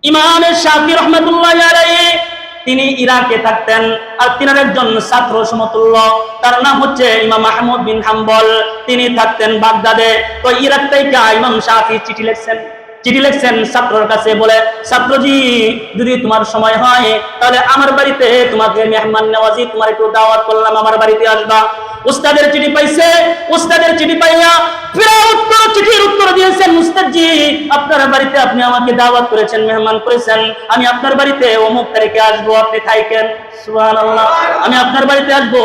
ইমাম শাফি রহমাতুল্লাহি আলাইহি তিনি ইরাকে থাকতেন, আর তিনার একজন ছাত্র সমতুল্য, তার নাম হচ্ছে ইমাম আহমদ বিন হাম্বল। তিনি থাকতেন বাগদাদে। তো ইরাক থেকে ইমাম শাফি চিঠি লিখছেন ছাত্রর কাছে, বলে, ছাত্রজি, যদি তোমার সময় হয় তাহলে আমার বাড়িতে তোমাকে মেহমান নেওয়াজি, তোমার একটু দাওয়াত করলাম, আমার বাড়িতে আসবা। উস্তাদের চিঠি পাইছে, উস্তাদের চিঠি পাইয়া চিঠির উত্তর দিয়েছেন, উস্তাদজি, আপনার বাড়িতে আপনি আমাকে দাওয়াত করেছেন, মেহমান করেছেন, আমি আপনার বাড়িতে অমুক তারিখে আসবো, আপনি থাকেন। সুবহানাল্লাহ, আমি আপনার বাড়িতে আসবো,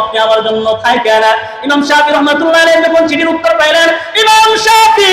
আপনি আমার জন্য থাকেন। ইমাম শাফি রাহমাতুল্লাহি আলাইহি যখন চিঠির উত্তর পাইলেন, ইমাম শাফি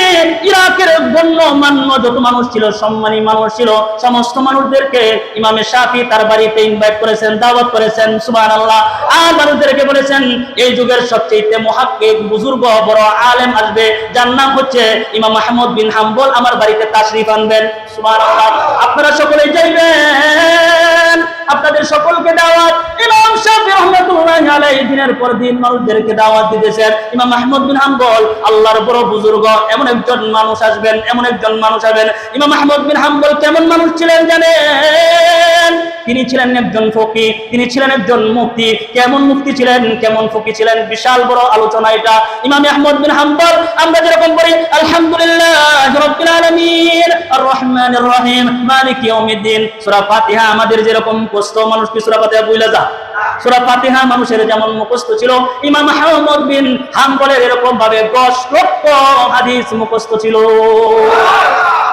ইরাকের গণ্যমান্য যত মানুষ ছিল, সম্মানী মানুষ ছিল, সমস্ত মানুষদেরকে ইমাম শাফি তার বাড়িতে ইনভাইট করেছেন, দাওয়াত করেছেন। সুবহানাল্লাহ। আর মানুষদেরকে বলেছেন, এই যুগের সবচেয়ে মুহাক্কিক বুজুর্গ বড় আলেম আসবে, যার নাম হচ্ছে ইমাম আহমদ বিন হাম্বল, আমার বাড়িতে তাশরীফ আনবেন। সুবহানাল্লাহ। আপনারা সকলেই যাইবেন, আপনাদের সকলকে দাওয়াত। ইমাম শাফি রাহমাতুল্লাহি আলাইহি দিনের পর দিন মানুষদেরকে দাওয়াত দিতেছেন। ইমাম আহমদ বিন হাম্বল আল্লাহর বড় বুজুর্গ, এমন একজন মানুষ আসবেন, এমন একজন মানুষ আসবেন। ইমাম আহমদ বিন হাম্বল কেমন মানুষ ছিলেন জানেন? তিনি ছিলেন একজন ফকি, তিনি ছিলেন একজন মুফতি। কেমন মুফতি ছিলেন, কেমন ফকি ছিলেন, বিশাল বড় আলোচনা এটা। ইমাম আহমদ বিন হাম্বল আমরা যেরকম বলি আলহামদুলিল্লাহি রাব্বিল আলামিন আর রহমানির রহিম মালিকি ইয়াউমিদ্দিন, সূরা ফাতিহা আমাদের যেরকম মুখস্থ, মানুষ কি সূরা ফাতিহা ভুলে যায়? সূরা ফাতিহা মানুষের যেমন মুখস্থ ছিল, ইমাম আহমদ বিন হাম্বলের এরকম ভাবে 10 লক্ষ হাদিস মুখস্থ ছিল।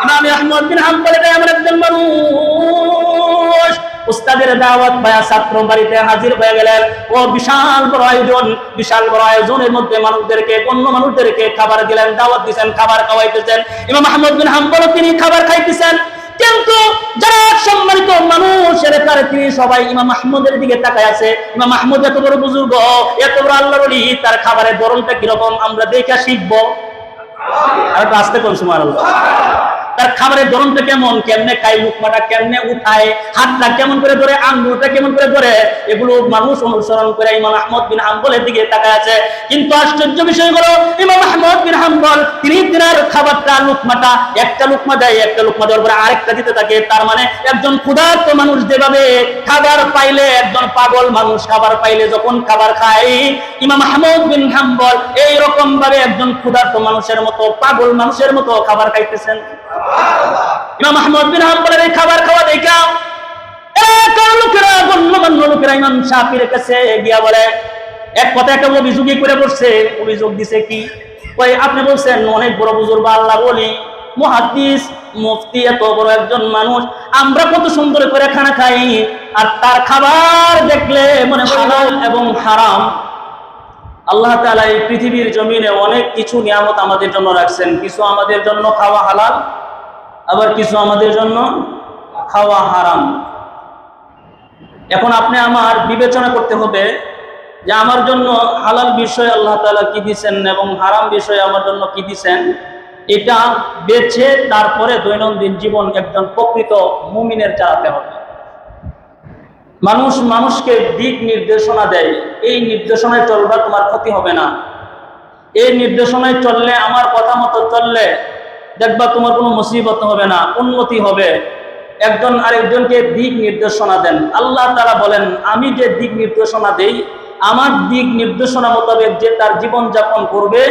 ইমাম আহমদ বিন হাম্বল এমন একজন মানুষ, উস্তাদের দাওয়াত পায়া ছাত্র বাড়িতে হাজির হয়ে গেলেন। ও বিশাল বড় আয়োজন, বিশাল বড় আয়োজনের মধ্যে মানুষদেরকে, অন্য মানুষদেরকে খাবার দিলেন, দাওয়াত দিয়েছেন, খাবার খাওয়াইতেছেন। ইমাম আহমদ বিন হাম্বল তিনি খাবার খাইতেছেন, কিন্তু যারা সম্মানিত মানুষ এলাকার তিনি সবাই ইমাম আহমদের দিকে তাকায় আছে। ইমাম আহমদ এত বড় বুজুর্গ, এত বড় আল্লাহর ওলি, তার খাবারের ধরনটা কিরকম আমরা দেখে শিখবো। আর একটু আস্তে কোন সুবহানাল্লাহ। তার খাবারের ধরনটা কেমন, কেমনে খায়, লুকমাটা কেমনে উঠায়, হাতটা কেমন করে ধরে, আঙ্গুলটা কেমন করে ধরে, এগুলো মানুষ অনুসরণ করে ইমাম আহমদ বিন হাম্বলের দিকে তাকায় আছে। কিন্তু আশ্চর্য বিষয় হলো, ইমাম আহমদ বিন হাম্বল তিনি তিনার খাবারটা, লুকমাটা, একটা লুকমা দেয়, একটা লুকমা দেওয়ার পরে আরেকটা দিতে থাকে। তার মানে একজন ক্ষুধার্ত মানুষ যেভাবে খাবার পাইলে, একজন পাগল মানুষ খাবার পাইলে যখন খাবার খায়, ইমাম আহমদ বিন হাম্বল এইরকম ভাবে একজন ক্ষুধার্ত মানুষের মতো, পাগল মানুষের মতো খাবার খাইতেছেন। ইমাম আহমদ বিন হাম্বলের এই খাবার খাওয়া দেখা লোকেরা, গণ্যমান্য লোকেরা ইমাম শাফির কাছে গিয়া বলে, এক কথা একটা অভিযোগই করে বসছে। অভিযোগ দিছে কি, ওই আপনি বলছেন অনেক বড় বুজুর্গ, আল্লাহ বলি, মুহাদ্দিস, মুফতি, এত বড় একজন মানুষ, আমরা কত সুন্দর করে খানা খাই, আর তার খাবার দেখলে মনে হালাল এবং হারাম। আল্লাহ তাআলা এই পৃথিবীর জমিনে অনেক কিছু নিয়ামত আমাদের জন্য রাখছেন, কিছু আমাদের জন্য খাওয়া হালাল, আবার কিছু আমাদের জন্য খাওয়া হারাম। এখন আপনি আমার বিবেচনা করতে হবে যে আমার জন্য হালাল বিষয় আল্লাহ তাআলা কি দিয়েছেন এবং হারাম বিষয় আমার জন্য কি দিয়েছেন, এটা বেছে তারপরে দৈনন্দিন জীবন একজন প্রকৃত মুমিনের চালাতে হবে। মানুষ মানুষকে দিক নির্দেশনা দেয়, এই নির্দেশনায় চলবা, তোমার ক্ষতি হবে না। এই নির্দেশনায় চললে, আমার কথা মতো চললে দেখবা তোমার কোনো মুসিবত হবে না, উন্নতি হবে। একজন আরেকজনকে দিক নির্দেশনা দেন। আল্লাহ তাআলা বলেন, আমি যে দিক নির্দেশনা দেই, আমার দিক নির্দেশনা মোতাবেক যে তার জীবন যাপন করবে,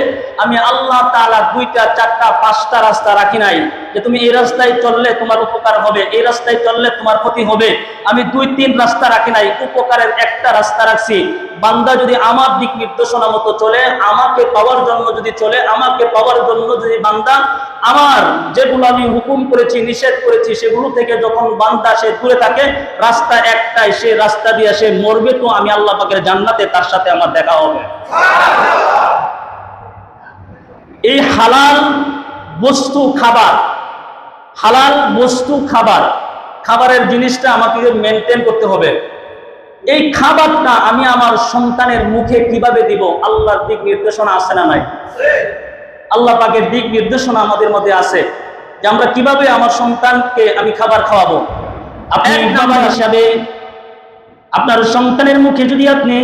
আমি আল্লাহ তাআলা 2টা 4টা 5টা রাস্তা রাখি নাই যে তুমি এই রাস্তায় চললে তোমার উপকার হবে, এই রাস্তায় চললে তোমার ক্ষতি হবে। আমি 2-3 রাস্তা রাখি নাই, উপকারের একটা রাস্তা রাখছি। বান্দা যদি আমার দিক নির্দেশনা মতো চলে, আমাকে পাওয়ার জন্য যদি চলে, আমাকে পাওয়ার জন্য যদি বান্দা আমার যেগুলো আমি হুকুম করেছি, নিষেধ করেছি, সেগুলো থেকে যখন বান্দা সে দূরে থাকে, রাস্তা একটাই, সে রাস্তা দিয়ে সে মরবে, তো আমি আল্লাহ পাকের জান্নাতে তার সাথে আমার দেখা হবে। এই হালাল বস্তু খাবার, হালাল বস্তু খাবার, খাবারের জিনিসটা আমাকে মেনটেন করতে হবে। এই খাবারটা আমি আমার সন্তানের মুখে কিভাবে দিব, আল্লাহর দিক নির্দেশনা আছে না নাই? আল্লাহ পাকের দিক নির্দেশনা আমাদের মধ্যে আছে যে আমরা কিভাবে আমার সন্তানকে আমি খাবার খাওয়াবো। আপনি বাবা হিসাবে আপনার সন্তানের মুখে যদি আপনি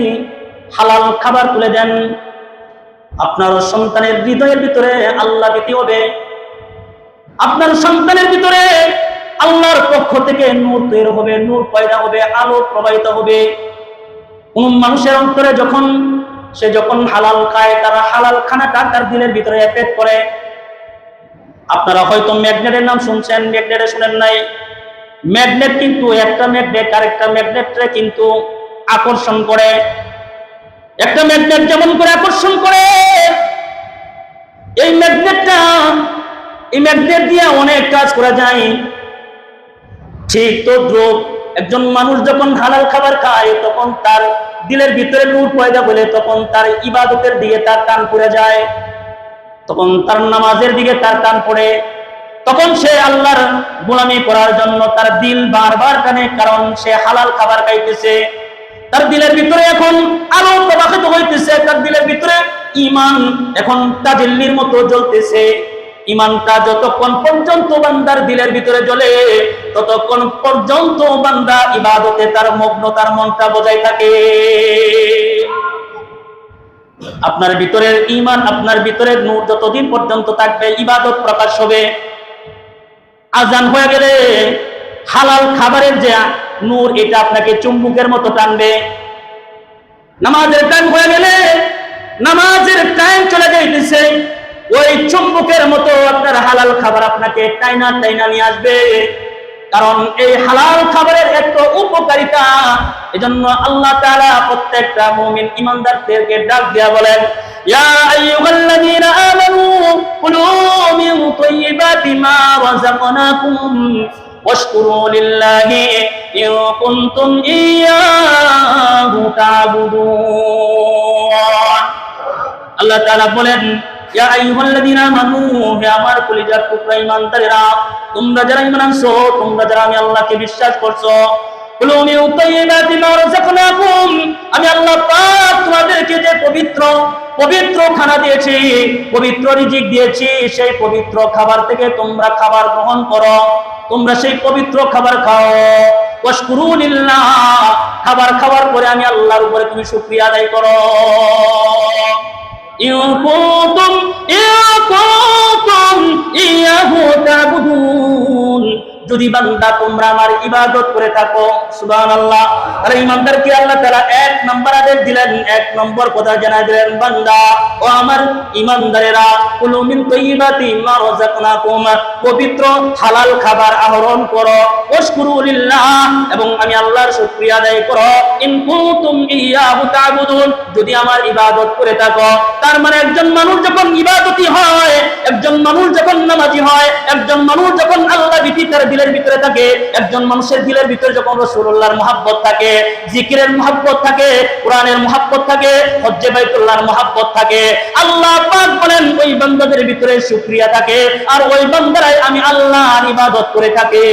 হালাল খাবার তুলে দেন, আপনার সন্তানের হৃদয়ের ভিতরে আল্লাহ ভীতি হবে, আপনার সন্তানের ভিতরে আল্লাহর পক্ষ থেকে নূর তৈরি হবে, নূর পয়দা হবে, আলো প্রবাহিত হবে। কোন মানুষের অন্তরে যখন সে হালাল খায়, তারা হালাল খানাটা তার দিলের ভিতরে এফেক্ট করে। আপনারা হয়তো ম্যাগনেটের নাম শুনছেন, ম্যাগনেটে শুনেন নাই। ম্যাগনেট কিন্তু একটা ম্যাগনেট আরেকটা ম্যাগনেটরে কিন্তু আকর্ষণ করে। একটা ম্যাগনেট যেমন করে আকর্ষণ করে, এই ম্যাগনেট দিয়ে অনেক কাজ করা যায়। ঠিক তদ্রূপ একজন মানুষ যখন হালাল খাবার খায়, তখন তার দিলের ভিতরে নূর পয়দা বলে, তখন তার ইবাদতের দিকে তার টান পড়ে যায়, তখন তার নামাজের দিকে তার টান পড়ে, তখন সে আল্লাহর গোলামি করার জন্য তার দিল বারবার টানে, কারণ সে হালাল খাবার খাইতেছে। তার দিলের ভিতরে এখন আলো প্রবাহিত হইতেছে, তার দিলের ভিতরে ঈমান এখন তাজিল্লির মতো জ্বলতেছে। ঈমানটা যতক্ষণ পর্যন্ত বান্দার দিলের ভিতরে জ্বলে, ততক্ষণ পর্যন্ত বান্দা ইবাদতে তার মগ্ন, তার মনটা বজায় থাকে। আপনার ভিতরের ঈমান, আপনার ভিতরের নূর যতদিন পর্যন্ত থাকবে, ইবাদত প্রকাশ হবে। আজান হয়ে গেলে হালাল খাবারের যে নূর, এটা আপনাকে চুম্বকের মতো টানবে। নামাজের টাইম হয়ে গেলে, নামাজের টাইম চলে যাইতেছে, ওই চুম্বকের মতো আপনার হালাল খাবার আপনাকে টাইনা টাইনা নিয়ে আসবে। কারণ এই হালাল খাবারের এত উপকারিতা, এজন্য আল্লাহ তাআলা প্রত্যেকটা মুমিন ঈমানদারদেরকে ডাক দিয়া বলেন, ইয়া আইয়ুহাল্লাযীনা আমানু কুলু মিন তাইয়্যিবাতি মা রাযাকনাকুম ওয়াশকুরু লিল্লাহি ইন কুনতুম ইয়্যাহু তা'বুদুন। আল্লাহ তাআলা বলেন, ইয়া আইয়ুহাল্লাযীনা আমানু, হে আমার কলিজার টুকরা ঈমানদারেরা, তোমরা যারা ঈমান আনছো, তোমরা যারা আমি আল্লাহকে বিশ্বাস করছো, কুলু মিন তাইয়্যিবাতি মা রাযাকনাকুম, আমি আল্লাহ পাক তোমাদেরকে যে পবিত্র খানা দিয়েছি, পবিত্র রিজিক দিয়েছি, সেই পবিত্র খাবার থেকে তোমরা খাবার গ্রহণ করো, তোমরা সেই পবিত্র খাবার খাও। ওয়াশকুরু লিল্লাহ, খাবার খাওয়ার পরে আমি আল্লাহর উপরে তুমি শুকরিয়া আদায় করো। ইন কুনতুম ইয়্যাহু তা'বুদুন, যদি বান্দা তোমরা আমার ইবাদত করে থাকো। সুবহানাল্লাহ। আর ঈমানদারকে আল্লাহ তাআলা এক নম্বর আদেশ দিলেন, এক নম্বর কথা জানাই দিলেন, বান্দা ও আমার ঈমানদারেরা, কুলু মিন তাইয়্যিবাতি মা রাযাকনাকুম, পবিত্র হালাল খাবার আহরণ করো। ওয়াশকুরু লিল্লাহ, এবং আমি আল্লাহর শুকরিয়া আদায় করো। ইন কুনতুম ইয়্যাহু তা'বুদুন, যদি আমার ইবাদত করে থাকো। তার মানে একজন মানুষ যখন ইবাদতি হয়, একজন মানুষ যখন নামাজি হয়, একজন মানুষ যখন আল্লাহ ভীতি তার দিলের ভিতরে থাকে, একজন মানুষের দিলের ভিতরে যখন রাসূলুল্লাহর মুহাব্বত থাকে, জিকিরের মুহাব্বত থাকে, কোরআনের মুহাব্বত থাকে, হজ্জে বাইতুল্লাহর মুহাব্বত থাকে, আল্লাহ পাক বলেন ওই বান্দাদের ভিতরে শুকরিয়া থাকে, আর ওই বান্দারাই আমি আল্লাহর ইবাদত করে থাকে।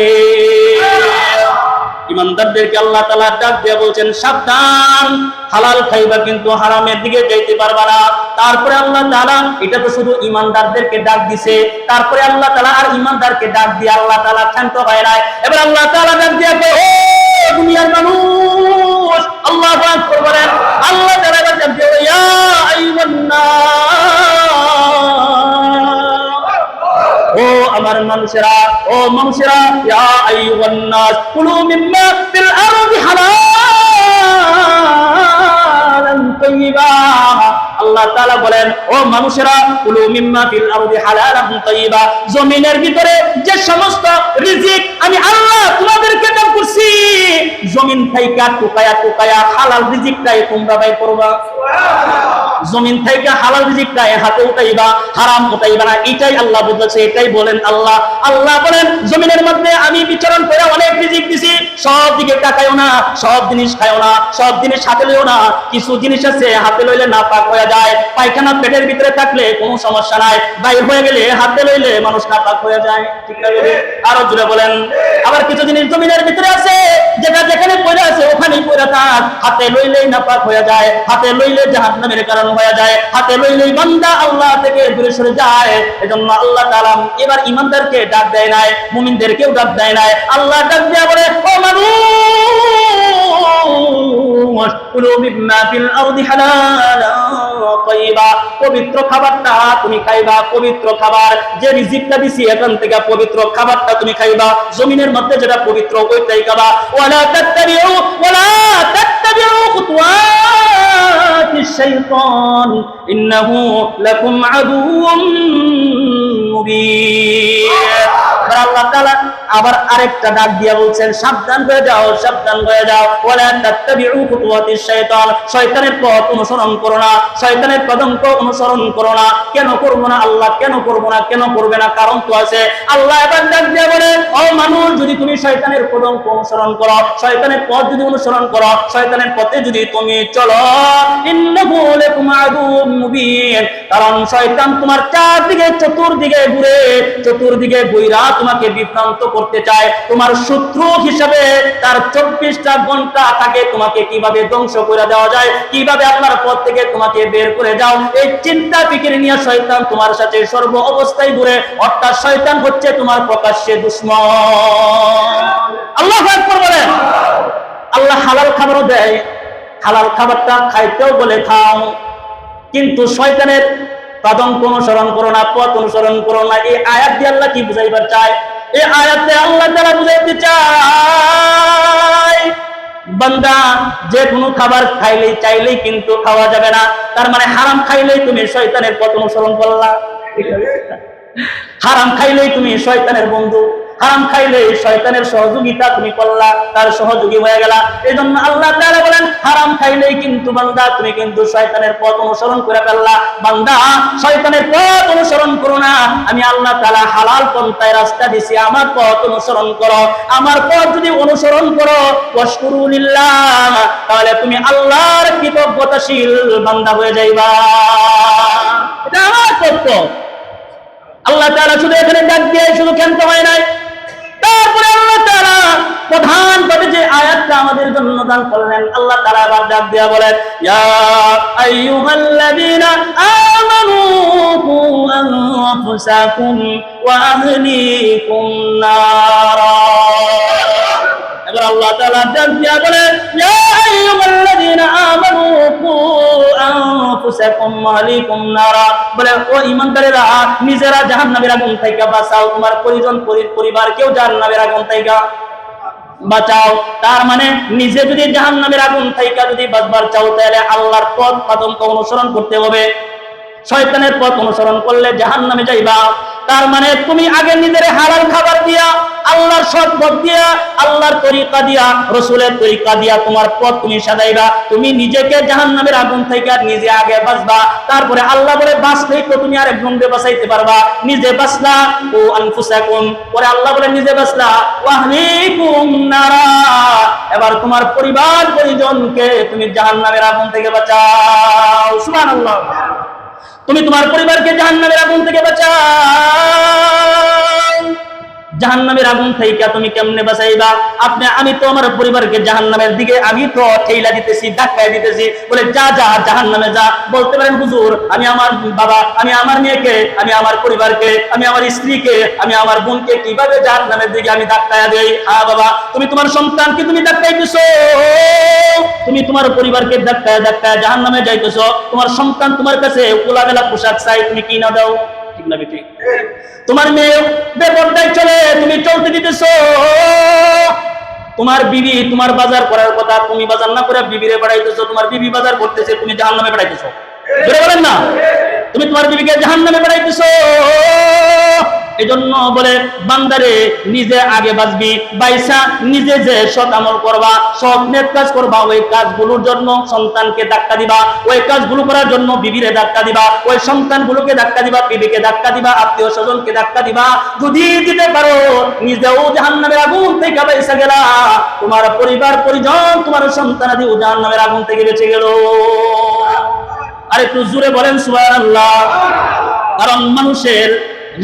ঈমানদারদেরকে আল্লাহ তাআলা ডাক দিয়ে বলছেন, সাবধান, হালাল খাইবা কিন্তু হারামের দিকে যাইতে পারবা না। তারপরে আল্লাহ তাআলা, এটা তো শুধু ঈমানদারদেরকে ডাক দিছে, তারপরে আল্লাহ তাআলা আর ঈমানদারকে ডাক দিয়ে আল্লাহ তাআলা ক্ষান্ত হয় নাই। এবার আল্লাহ তাআলা ডাক দিয়ে কয়, ও দুনিয়ার মানুষ, আল্লাহু আকবার বলেন। আল্লাহ তাআলা ডাক দিয়ে, ইয়া আইয়ুহান নাস, ও আমার মানুষেরা, ও মানুষেরা, ইয়া আইয়ুহান নাস কুলু মিম্মা ফিল আরদি হালালান তাইয়্যিবা। আল্লাহ তাআলা বলেন, ও মানুষেরা, কুলু মিম্মা ফিল আরদি হালালান তাইয়্যিবা, জমিনের ভিতরে যে সমস্ত রিজিক আমি আল্লাহ তোমাদেরকে দান করছি, জমিন থেকে টুকায়া টুকায়া হালাল রিজিকটাই তোমরা বাই করবা। জমিন থেকে হালাল রিজিকটাই হাতে উঠাইবা, হারাম উঠাইবা না, এটাই আল্লাহ বলেছে, এটাই বলেন আল্লাহ। আল্লাহ বলেন, জমিনের মধ্যে আমি বিচরণ করে অনেক রিজিক দিছি, সব দিকে তাকাইও না, সব জিনিস খাইও না, সব জিনিস হাতে লইও না। কিছু জিনিস আছে হাতে লইলে নাপাক হয়ে যায়, পায়খানা পেটের ভিতরে থাকলে কোনো সমস্যা নাই, বাইরে হয়ে গেলে হাতে লইলে মানুষ নাপাক হয়ে যায়, ঠিক না? আরো জুড়ে বলেন। আবার কিছু জিনিস জমিনের ভিতরে আছে, যেটা যেখানে পড়ে আছে ওখানেই পড়ে থাক, হাতে লইলেই নাপাক হয়ে যায়, হাতে লইলে জাহান্নামের কারণ হয়ে যায়, হাতে লইলেই বান্দা আল্লাহ থেকে দূরে সরে যায়। এজন্য আল্লাহ তাআলা এবার ঈমানদারকে ডাক দেয় নাই, মুমিনদেরকেও ডাক দেয় নাই। আল্লাহ ডাক দেয়া বলে, ও মানুষ, কুলু মিম্মা ফিল আরদি হালালান তাইয়্যিবা, পবিত্র খাবারটা তুমি খাইবা, পবিত্র খাবার যে রিজিকটা দিছি এখান থেকে পবিত্র খাবারটা তুমি খাইবা, জমিনের মধ্যে যেটা পবিত্র ওইটাই খাবা। ওয়ালা তাত্তাবিউ খুতুওয়াতিশ শাইতান ইন্নাহু লাকুম আদুউম মুবিন। আল্লাহ তাআলা আবার আরেকটা ডাক দিয়া বলছেন, সাবধান হয়ে যাও, সাবধান হয়ে যাও। ওয়ালা তাত্তাবিউ খুতুওয়াতিশ শাইতান, শয়তানের পথ অনুসরণ করো না, শয়তানের পদঙ্ক অনুসরণ করো না। কেন করব না আল্লাহ, কেন করব না, কেন করবে না? কারণ তো আছে। আল্লাহ এবার ডাক দিয়া বলে, ও মানুষ, যদি তুমি শয়তানের পদঙ্ক অনুসরণ করো, শয়তানের পথ যদি অনুসরণ করো, শয়তানের পথে যদি তুমি চলো, ইন্নাহু লাকুম আদুউম মুবিন, কারণ শয়তান তোমার চারদিকে চতুর্দিকে ঘুরে, চতুর্দিকে ঘুরা তোমাকে বিভ্রান্ত করতে চায়। তোমার শত্রু হিসাবে তার 24টা ঘন্টা থাকে তোমাকে কিভাবে ধ্বংস করে দেওয়া যায়, কিভাবে আপনার পথ থেকে তোমাকে বের করে দাও, এই চিন্তা ফিকির নিয়ে শয়তান তোমার সাথে সর্ব অবস্থায় ঘুরে। অর্থাৎ শয়তান হচ্ছে তোমার প্রকাশ্যে দুশমন। আল্লাহু আকবার বলেন। আল্লাহ হালাল খাবারও দেয়, হালাল খাবারটা খাইতেও বলে খাও, কিন্তু শয়তানের পদঙ্ক অনুসরণ করো না, পথ অনুসরণ করো না। এই আয়াত দিয়ে আল্লাহ কি বুঝাইবার চায়? এই আয়াতে আল্লাহ তাআলা বুঝাইতে চায়, বান্দা যে কোনো খাবার খাইলেই চাইলেই কিন্তু খাওয়া যাবে না। তার মানে হারাম খাইলেই তুমি শয়তানের পথ অনুসরণ করলা, হারাম খাইলেই তুমি শয়তানের বন্ধু, হারাম খাইলে শয়তানের সহযোগিতা তুমি করলা, তার সহযোগী হয়ে গেলা। এই জন্য আল্লাহ তাআলা বলেন, হারাম খাইলেই কিন্তু বান্দা তুমি কিন্তু শয়তানের পথ অনুসরণ করে ফেললা। বান্দা শয়তানের পথ অনুসরণ করো না, আমি আল্লাহ তাআলা হালাল পন্থায় রাস্তা দিছি, আমার পথ অনুসরণ করো। আমার পথ যদি অনুসরণ করো, ওয়াশকুরু লিল্লাহ, তাহলে তুমি আল্লাহর কৃতজ্ঞতাশীল বান্দা হয়ে যাইবা। এটা আমার তত্ত্ব। আল্লাহ তাআলা শুধু এখানে ডাক দিয়ে শুধু ক্ষান্ত হয় নাই, তারপরে আল্লাহ তাআলা প্রধানভাবে যে আয়াতটা আমাদের জন্য দান করলেন, আল্লাহ তাআলা আবার ডাক দিয়া বলেন, ইয়া আইয়ুহাল্লাযীনা আমানু কু আনফুসাকুম ওয়া আহলিকুম নারা। এবার আল্লাহ তাআলা ডাক দিয়া বলেন, ইয়া আইয়ুহাল্লাযীনা আমানু কু আনফুসাকুম ওয়া আহলিকুম নারা, বলে ও ঈমানদারেরা, নিজেরা জাহান্নামের আগুন থেকে বাঁচাও, তোমার পরিজন পরিবারকেও জাহান্নামের আগুন থেকে বাঁচাও। তার মানে নিজে যদি জাহান্নামের আগুন থেকে যদি বাঁচবার চাও, তাহলে আল্লাহর পথ পদঙ্ক অনুসরণ করতে হবে। শয়তানের পথ অনুসরণ করলে জাহান্নামে যাইবা। তার মানে তুমি আগে নিজের হালাল খাবার দিয়া, আল্লাহর সৎ পথ দিয়া, আল্লাহর তরিকা দিয়া, রাসূলের তরিকা দিয়া তোমার পথ তুমি সাজাইবা। তুমি নিজেকে জাহান্নামের আগুন থেকে নিজে আগে বাঁচবা। তারপরে আল্লাহ বলে বাঁচলেই তো তুমি আরেকজনকে বাঁচাইতে পারবা। নিজে বাঁচলা ও আনফুসাকুম, পরে আল্লাহ বলে নিজে বাঁচলা ওয়া আহলিকুম নারা, এবার তোমার পরিবার পরিজনকে তুমি জাহান্নামের আগুন থেকে বাঁচাও। সুবহানাল্লাহ। তুমি তোমার পরিবারকে জাহান্নামের আগুন থেকে বাঁচাও। জাহান্নামের আগুন থেকে তুমি কেমনে বাঁচাইবা? আমি তো আমার পরিবারকে জাহান্নামের দিকে আমি তো ঠেলা দিতেছি, ধাক্কা দিতেছি, বলে যা যা জাহান্নামে যা। বলতে পারেন, হুজুর আমি আমার বাবা, আমি আমার মেয়েকে, আমি আমার পরিবারকে, আমি আমার স্ত্রীকে, আমি আমার বোনকে কিভাবে জাহান্নামের দিকে আমি ধাক্কা দেই? হ্যাঁ বাবা, তুমি তোমার সন্তানকে তুমি ধাক্কাইতেছো, তুমি তোমার পরিবারকে ধাক্কা ধাক্কা জাহান্নামে যাইতেছো। তোমার সন্তান তোমার কাছে খোলামেলা পোশাক চাই, তুমি কি না দাও? ঠিক না বেটি? তোমার মেয়ে বেপরদায় চলে, তুমি চলতে দিতেছো। তোমার বিবি তোমার বাজার করার কথা, তুমি বাজার না করে বিবিরে পাঠাইতেছো। তোমার বিবি বাজার করতেছে, তুমি জাহান্নামে পাঠাইতেছো। জোরে বলেন না? তুমি তোমার বিবিকে জাহান্নামে পাঠাইতেছো। এজন্য বলে বান্দারে নিজে আগে বাঁচবি, বাইসা নিজে যে সৎ আমল করবা, সৎ নেক কাজ করবা, ওই কাজগুলোর জন্য সন্তানকে ধাক্কা দিবা, ওই কাজগুলো করার জন্য বিবিরে ধাক্কা দিবা, ওই সন্তানগুলোকে ধাক্কা দিবা, বিবিকে ধাক্কা দিবা, আত্মীয় স্বজনকে ধাক্কা দিবা। যদি দিতে পারো, নিজেও জাহান্নামের আগুন থেকে বাইসা গেলা, তোমার পরিবার পরিজন তোমার সন্তানাদিও জাহান্নামের আগুন থেকে বেঁচে গেল। আর একটু জোরে বলেন সুবহানাল্লাহ। কারণ মানুষের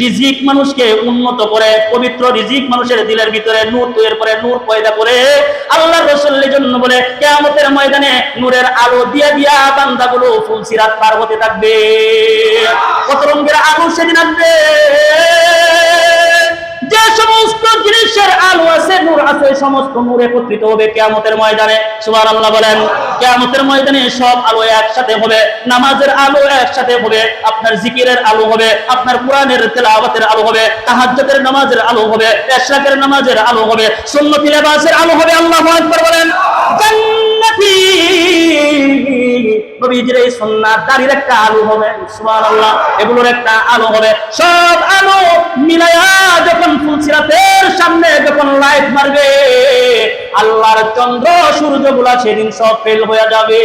রিজিক মানুষকে উন্নত করে, পবিত্র রিজিক মানুষের দিলের ভিতরে নূর তৈরি করে, নূর পয়দা করে। আল্লাহর রাসূলের জন্য বলে কিয়ামতের ময়দানে নূরের আলো দিয়া দিয়া বান্দাগুলো ফুলসিরাত পার হতে থাকবে। কত রঙের আলো সেদিন আসবে, যে যে সমস্ত জিনিসের আলো আছে, নূর আছে, সমস্ত নূর একত্রিত হবে কিয়ামতের ময়দানে। সুবহানাল্লাহ বলেন। কিয়ামতের ময়দানে সব আলো একসাথে হবে। নামাজের আলো একসাথে হবে, আপনার জিকিরের আলো হবে, আপনার কোরআনের তেলাওয়াতের আলো হবে, তাহাজ্জুদের নামাজের আলো হবে, ইশরাকের নামাজের আলো হবে, সুন্নতি লিবাসের আলো হবে। আল্লাহু আকবার বলেন। জান্নাতি নবীজির এই সুন্নাত দাঁড়িয়ে একটা আলো হবে। সুবহানাল্লাহ। এগুলোর একটা আলো হবে। সব আলো মিলায়া যখন ফুলসিরাতের সামনে যখন লাইট মারবে, আল্লাহর চন্দ্র সূর্যগুলা সেদিন সব ফেল হয়ে যাবে।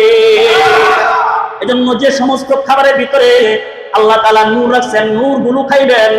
এজন্য যে সমস্ত খাবারের ভিতরে আল্লাহ তাআলা নূর রাখছেন, নূর গুলো খাইবেন।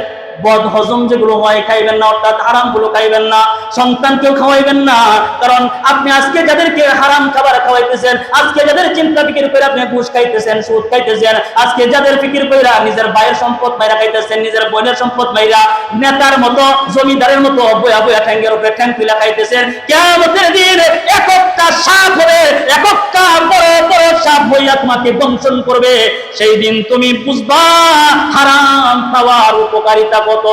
বদ হজম যেগুলো হয় খাইবেন না, অর্থাৎ হারাম গুলো খাইবেন না। সন্তানকেও খাওয়াইবেন না, কারণ আপনি আজকে যাদেরকে হারাম খাবার খাওয়াইতেছেন, আজকে যাদের চিন্তা ফিকির করে আপনি ঘুষ খাইতেছেন, সুদ খাইতেছেন, আজকে যাদের ফিকির করে নিজের ভাইয়ের সম্পদ মাইরা খাইতেছেন, নিজের বোনের সম্পদ মাইরা নেতার মতো জমিদারের মতো বয়া বয়া ঠ্যাঙ্গের উপরে ঠ্যাং তুলে খাইতেছেন, কিয়ামতের দিন একটা সাপ হবে, একটা বড় বড় সাপ হইয়া তোমাকে দংশন করবে। সেই দিন তুমি বুঝবা হারাম খাওয়ার উপকারিতা কত।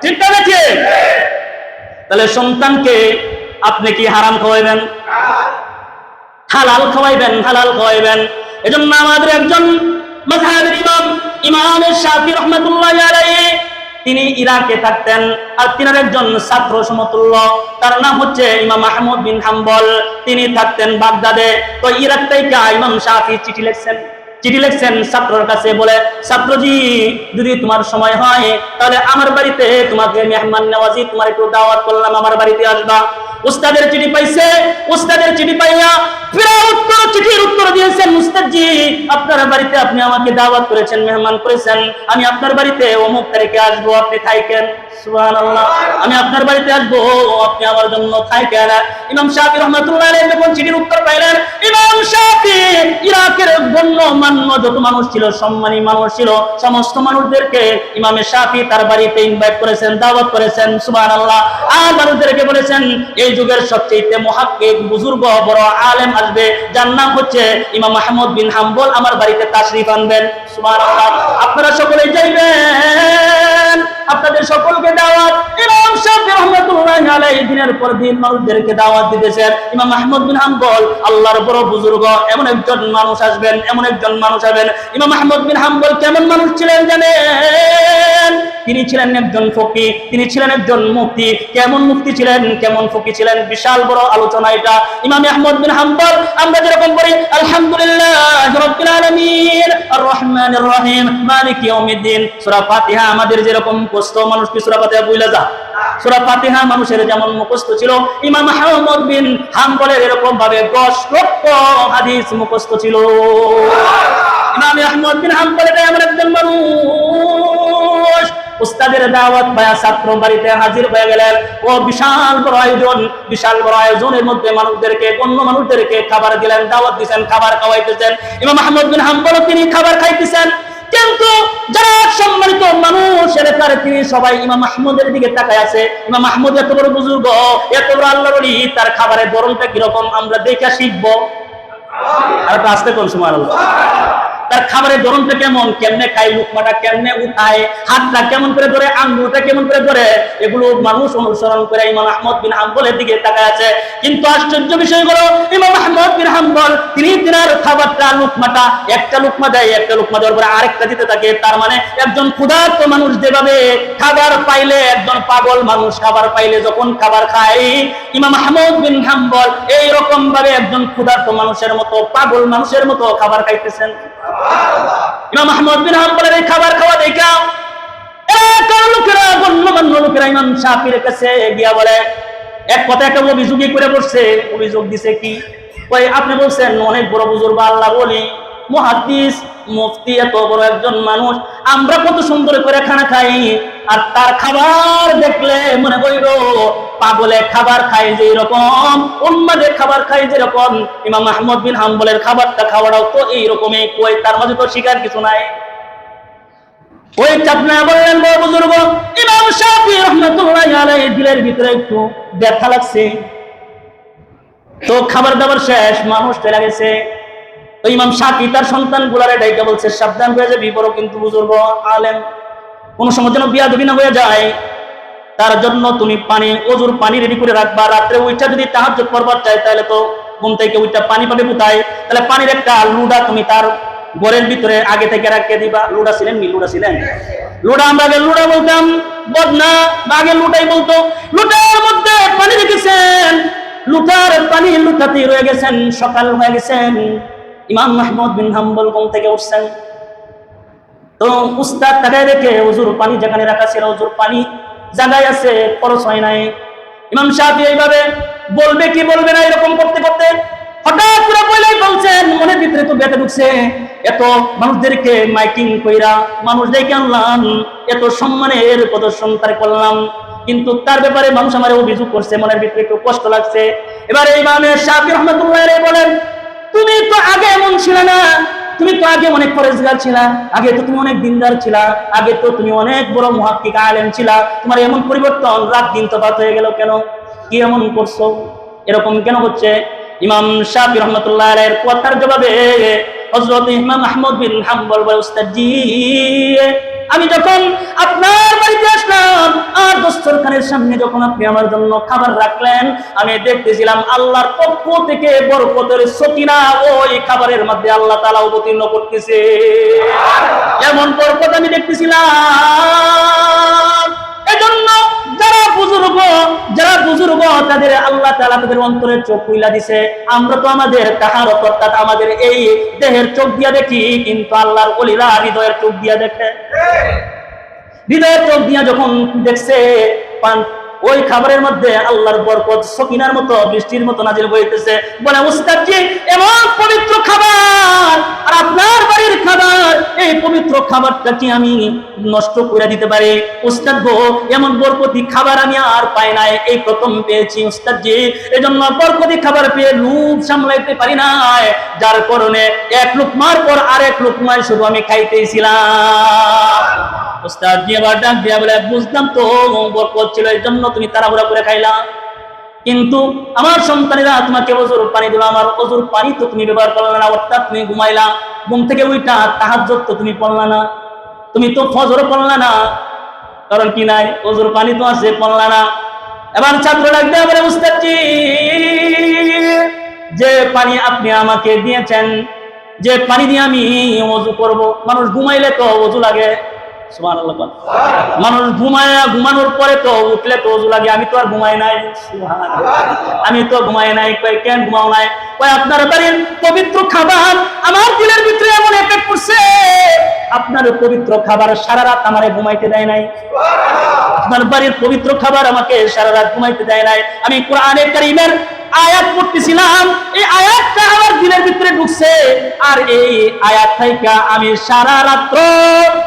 চিন্তা দেখে তাহলে সন্তানকে আপনি কি হারাম খাওয়াইবেন? হালাল খাওয়াইবেন, হালাল খাওয়াইবেন। এজন্য আমাদের একজন মাযহাবের ইমাম শাফিঈ রাহমাতুল্লাহি আলাইহি, তিনি ইরাকে থাকতেন, আর তিনার একজন ছাত্র সমতুল্য, তার নাম হচ্ছে ইমাম আহমদ বিন হাম্বল। তিনি থাকতেন বাগদাদে। তো ইরাক থেকে ইমাম শাফিঈ চিঠি লিখছেন ছাত্রর কাছে, বলে, ছাত্রজি, যদি তোমার সময় হয় তাহলে আমার বাড়িতে তোমাকে মেহমান নওয়াজি, তোমার একটু দাওয়াত করলাম, আমার বাড়িতে আসবা। উস্তাদের চিঠি পাইছে, উস্তাদের চিঠি পাইয়া চিঠির উত্তর দিয়েছেন, উস্তাদজি, আপনার বাড়িতে আপনি আমাকে দাওয়াত করেছেন, মেহমান করেছেন, আমি আপনার বাড়িতে অমুক তারিখে আসবো, আপনি থাকেন। সুবহানাল্লাহ। আমি আপনার বাড়িতে আসবো, আপনি আমার জন্য থাকেন। ইমাম শাফিঈ রাহমাতুল্লাহি আলাইহি যখন চিঠির উত্তর পাইলেন, ইমাম শাফিঈ ইরাকের গণ্যমান্য যত মানুষ ছিল, সম্মানী মানুষ ছিল, সমস্ত মানুষদেরকে ইমাম শাফিঈ তার বাড়িতে ইনভাইট করেছেন, দাওয়াত করেছেন। সুবহানাল্লাহ। আর মানুষদেরকে বলেছেন, এই যুগের সবচেয়ে মুহাক্কিক, বুজুর্গ, বড় আলেম আসবে, যার নাম হচ্ছে ইমাম আহমদ বিন হাম্বল, আমার বাড়িতে তাশরীফ আনবেন। সুবহানাল্লাহ। আপনারা সকলেই যাইবেন, আপনাদের সকলকে দাওয়াত। ইমাম শাফিঈ রাহমাতুল্লাহি আলাইহি দিনের পর দিন মানুষদেরকে দাওয়াত দিতেছেন। ইমাম আহমদ বিন হাম্বল আল্লাহর বড় বুজুর্গ, এমন একজন মানুষ আসবেন, এমন একজন মানুষ আসবেন। ইমাম আহমদ বিন হাম্বল কেমন মানুষ ছিলেন জানেন? তিনি ছিলেন একজন ফকিহ, তিনি ছিলেন একজন মুফতি। কেমন মুফতি ছিলেন, কেমন ফকিহ ছিলেন, বিশাল বড় আলোচনা এটা। ইমাম আহমদ বিন হাম্বল, আমরা যেরকম বলি আলহামদুলিল্লাহ রাব্বিল আলামিন আর রহমানির রহিম মালিক ইয়াউমিদ্দিন, সূরা ফাতিহা আমাদের যেরকম মুখস্থ, মানুষ কি সূরা ফাতিহা ভুলে যায়? সূরা ফাতিহা মানুষের যেমন মুখস্থ ছিল, ইমাম আহমদ বিন হাম্বলের এরকম ভাবে 10 লক্ষ হাদিস মুখস্থ ছিল। ইমাম আহমদ বিন হাম্বল এমন একজন মানুষ, উস্তাদের দাওয়াত পায়া ছাত্র বাড়িতে হাজির হয়ে গেলেন। ও বিশাল বড় আয়োজন, বিশাল বড় আয়োজনের মধ্যে মানুষদেরকে, অন্য মানুষদেরকে খাবার দিলেন, দাওয়াত দিয়েছেন, খাবার খাওয়াইতেছেন। ইমাম আহমদ বিন হাম্বল তিনি খাবার খাইতেছেন, কিন্তু যারা সম্মানিত মানুষ এলাকার, তিনি সবাই ইমাম আহমদের দিকে তাকায় আছে। ইমাম আহমদ এত বড় বুজুর্গ, এত বড় আল্লাহর ওলি, তার খাবারের ধরনটা কিরকম আমরা দেখে শিখবো। আর আসতে কোন সময় তার খাবারের ধরনটা কেমন, কেমনে খায়, লুকমাটা কেমনে উঠায়, হাতটা কেমন করে ধরে, আঙ্গুলটা কেমন করে ধরে, এগুলো মানুষ অনুসরণ করে ইমাম আহমদ বিন হাম্বলের দিকে তাকায় আছে। কিন্তু আশ্চর্য বিষয় হলো, ইমাম আহমদ বিন হাম্বল তিনি তিনার খাবারটা, লুকমাটা, একটা লুকমা দেয়, একটা লুকমা দেওয়ার পরে আরেকটা দিতে থাকে। তার মানে একজন ক্ষুধার্ত মানুষ যেভাবে খাবার পাইলে, একজন পাগল মানুষ খাবার পাইলে যখন খাবার খায়, ইমাম আহমদ বিন হাম্বল এইরকম ভাবে একজন ক্ষুধার্ত মানুষের মতো, পাগল মানুষের মতো খাবার খাইতেছেন। ইমাম আহমদ বিন হাম্বলের এই খাবার খাওয়া দেখা এলাকার লোকেরা, গণ্যমান্য লোকেরা ইমাম শাফিঈর কাছে গিয়া বলে, এক কথা একটা অভিযোগই করে বসছে। অভিযোগ দিছে কি, ওই আপনি বলছেন অনেক বড় বুজুর্গ, আল্লাহ বলি, মুহাদ্দিস, মুফতি, এত বড় একজন মানুষ, আমরা কত সুন্দর করে খানা খাই, আর তার খাবার দেখলে মনে করিল পাগলে খাবার খায় যে রকম, উম্মাদের খাবার খায় যেরকম, ইমাম আহমদ বিন হাম্বলের খাবারটা খাওয়াটাও তো এইরকমই। কই তার মাঝে তো শিকার কিছু নাই। ওই চাপনা বললেন বড় বুজুর্গ, ইমাম শাফিঈ রাহমাতুল্লাহি আলাইহি দিলের ভিতরে একটু ব্যথা লাগছে। তো খাবার দাবার শেষ, মানুষ চলে গেছে। তো ইমাম শাফিঈ তার সন্তান গুলারে ডাইকা বলছে, সাবধান হয়ে যাবি, বড় কিন্তু বুজুর্গ আলেম, কোনো সময় যেন বিয়াদবি না হয়ে যায়, তার জন্য তুমি পানি, ওযুর পানি রেডি করে রাখবা। রাত্রে উইটা যদি তাহাজ্জুদ পড়বার চাই, তাহলে তো ঘুম থেকে উইটা পানি পাবে কোথায়? তাহলে পানির একটা লুডা তুমি তার ঘরের ভিতরে আগে থেকে রাখতে দিবা। লুডা ছিলেন কি? লুডা ছিলেন? লুডা আমরা আগে লুডা বলতাম, বদনা আগে লুটাই বলতো। লুটার মধ্যে পানি রেখেছেন, লুটার পানি লুটাতেই রয়ে গেছেন। সকাল হয়ে গেছেন, ইমাম আহমদ বিন হাম্বল ঘুম থেকে উঠছেন। তো উস্তাদ তাকায় রেখে ওযুর পানি যেখানে রাখা ছিল, ওযুর পানি জায়গায় আছে, খরচ হয় নাই। ইমাম শাফি এইভাবে বলবে কি বলবে না, এরকম করতে করতে হঠাৎ করে বলেই বলছেন, মনের ভিতরে তো ব্যথা ঢুকছে, এত মানুষদেরকে মাইকিং কইরা মানুষদেরকে আনলাম, এত সম্মানের প্রদর্শন তার করলাম, কিন্তু তার ব্যাপারে মানুষ আমার অভিযোগ করছে, মনের ভিতরে একটু কষ্ট লাগছে। এবার ইমাম শাফি রাহমাতুল্লাহ আলাইহি বলেন, তুমি তো আগে এমন ছিল না, তুমি তো আগে অনেক পরেজগার ছিলা, আগে তো তুমি অনেক দিনদার ছিলা, আগে তো তুমি অনেক বড় মুহাক্কিক আলেম ছিলা, তোমার এমন পরিবর্তন, রাত দিন তফাৎ হয়ে গেল কেন? কি এমন করছো? এরকম কেন হচ্ছে? ইমাম শাফি রাহমাতুল্লাহ আলাইহির কথার জবাবে হযরত ইমাম আহমদ বিন হাম্বল বলে, উস্তাদ জি, আমি যখন আপনার বাড়িতে আসলাম আর দস্তরখানের সামনে যখন আপনি আমার জন্য খাবার রাখলেন, আমি দেখতেছিলাম আল্লাহর পক্ষ থেকে বরকতের সকিনা ওই খাবারের মধ্যে আল্লাহ তাআলা অবতীর্ণ করতেছে। এমন বরকত আমি দেখতেছিলাম। এজন্য যারা বুজুর্গ তাদের আল্লাহ তাআলা তাদের অন্তরের চোখ খুলে দিয়েছে। আমরা তো আমাদের তাহারত অর্থাৎ আমাদের এই দেহের চোখ দিয়ে দেখি, কিন্তু আল্লাহর ওলিরা হৃদয়ের চোখ দিয়ে দেখে। হৃদয়ের চোখ দিয়ে যখন দেখছে, ওই খাবারের মধ্যে আল্লাহর বরকত সকিনার মতো, বৃষ্টির মতো নাজিল হইতেছে। বলে, উস্তাদ জি, এমন পবিত্র খাবার আর আপনার বাড়ির খাবার, এই পবিত্র খাবারটা কি আমি নষ্ট করে দিতে পারি? উস্তাদ গো, এমন বরকতি খাবার আমি আর পাই নাই, এই প্রথম পেয়েছি উস্তাদ জি। এজন্য বরকতি খাবার পেয়ে লোভ সামলাইতে পারি নাই, যার কারণে এক লুকমার পর আরেক লুকমায় শুধু আমি খাইতেছিলাম। উস্তাদ জি আবার ডাক দিয়া বলে, বুঝলাম তো বরকত ছিল, এই জন্য তুমি তাড়াহুড়া করে খাইলা, কিন্তু আমার সন্তানেরা তোমাকে ওযুর পানি দিল, আমার ওযুর পানি তো তুমি ব্যবহার করলে না, অর্থাৎ তুমি ঘুমাইলা, ঘুম থেকে উইটা তাহাজ্জুদ তো তুমি পড়লা না, তুমি তো ফজর পড়লা না, কারণ কি নাই? ওযুর পানি তো আছে, পড়লা না। এবার ছাত্র ডাক দিয়া বলে, উস্তাদ জি, যে পানি আপনি আমাকে দিয়েছেন, যে পানি দিয়ে আমি ওযু করব, মানুষ ঘুমাইলে তো ওযু লাগে, সুবহানাল্লাহ। মানুষ ঘুমানোর পরে তো উঠলে তো ওযু লাগে, আমি তো আর ঘুমাই নাই, সুবহানাল্লাহ, আমি তো ঘুমাই নাই। কই কেন ঘুমাও নাই? কই আপনার বাড়ির পবিত্র খাবার আমার দিলের ভিতরে এমন এফেক্ট করছে, আপনার পবিত্র খাবার সারা রাত আমারে ঘুমাইতে দেয় নাই, আপনার বাড়ির পবিত্র খাবার আমাকে সারা রাত ঘুমাইতে দেয় নাই। আমি কোরআনে কারীমের আয়াত পড়তেছিলাম, এই আয়াতটা আমার দিলের ভিতরে ঢুকছে, আর এই আয়াত থেকে আমি সারা রাত্র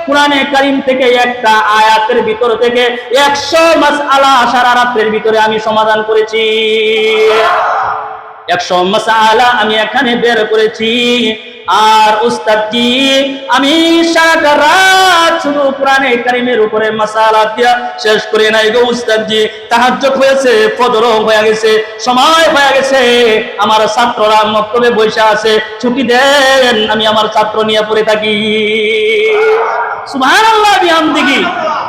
কোরআনে কারীম থেকে একটা আয়াতের ভিতর থেকে 100 মাসআলা সারা রাতের ভিতরে আমি সমাধান করেছি। 100 মাসআলা আমি এখানে বের করেছি। আর উস্তাদ জি, আমি সারা রাত শুধু কোরআনে কারীমের উপরে মাসআলা দিয়া শেষ করে নাই গো উস্তাদ জি, তাহাজ্জুদ হয়েছে, ফজর হয়ে গেছে, সময় হয়ে গেছে, আমার ছাত্ররা মক্তবে বসে আছে, ছুটি দেন, আমি আমার ছাত্র নিয়ে পড়ে থাকি। সুবহানাল্লাহ বিহামদিহি।